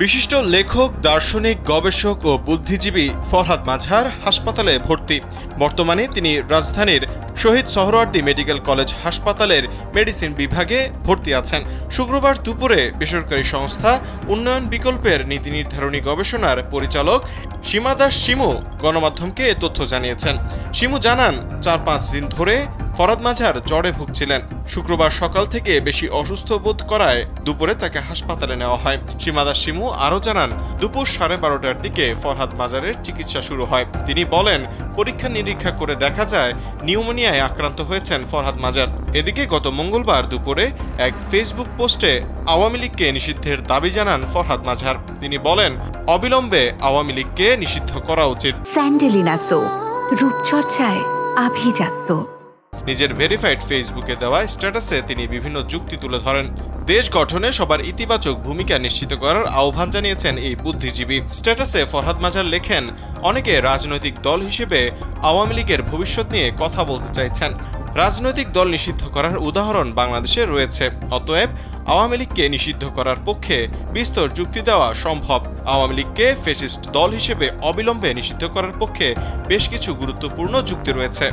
বিশিষ্ট লেখক, দার্শনিক, গবেষক ও বুদ্ধিজীবী ফরহাদ মাজহার হাসপাতালে ভর্তি। বর্তমানে তিনি রাজধানীর শহীদ সোহরাওয়ার্দী মেডিকেল কলেজ হাসপাতালের মেডিসিন বিভাগে ভর্তি আছেন। শুক্রবার দুপুরে বেসরকারি সংস্থা উন্নয়ন বিকল্পের নীতি নির্ধারণী গবেষণার পরিচালক সীমা দাস শিমু গণমাধ্যমকে এ তথ্য জানিয়েছেন। শিমু জানান, ৪-৫ দিন ধরে ফরহাদ মাজহার জ্বরে ভুগছিলেন। শুক্রবার সকাল থেকে বেশি অসুস্থ বোধ করায় দুপুরে তাকে হাসপাতালে নেওয়া হয়। সীমা দাস শিমু আরও জানান, দুপুর 12:30টার দিকে ফরহাদ মাজহারের চিকিৎসা শুরু হয়। তিনি বলেন, পরীক্ষা নিরীক্ষা করে দেখা যায় নিউমোনিয়ায় আক্রান্ত হয়েছেন ফরহাদ মাজহার। এদিকে গত মঙ্গলবার দুপুরে এক ফেসবুক পোস্টে আওয়ামী লীগকে নিষিদ্ধের দাবি জানান ফরহাদ মাজহার। তিনি বলেন, অবিলম্বে আওয়ামী লীগকে নিষিদ্ধ করা উচিত। স্যান্ডেলিনা সো, রূপচর্চায় আভিজাত্য। নিজের ভেরিফাইড ফেসবুকে দেওয়া স্ট্যাটাসে তিনি বিভিন্ন যুক্তি তুলে ধরেন। দেশ গঠনে সবার ইতিবাচক ভূমিকা নিশ্চিত করার আহ্বান জানিয়েছেন এই বুদ্ধিজীবী। স্ট্যাটাসে ফরহাদ মাজহার লেখেন, অনেকে রাজনৈতিক দল হিসেবে আওয়ামী লীগের ভবিষ্যৎ নিয়ে কথা বলতে চাইছেন। রাজনৈতিক দল নিষিদ্ধ করার উদাহরণ বাংলাদেশে রয়েছে। অতএব আওয়ামী লীগকে নিষিদ্ধ করার পক্ষে বিস্তর যুক্তি দেওয়া সম্ভব। আওয়ামী লীগকে ফ্যাসিস্ট দল হিসেবে অবিলম্বে নিষিদ্ধ করার পক্ষে বেশ কিছু গুরুত্বপূর্ণ যুক্তি রয়েছে।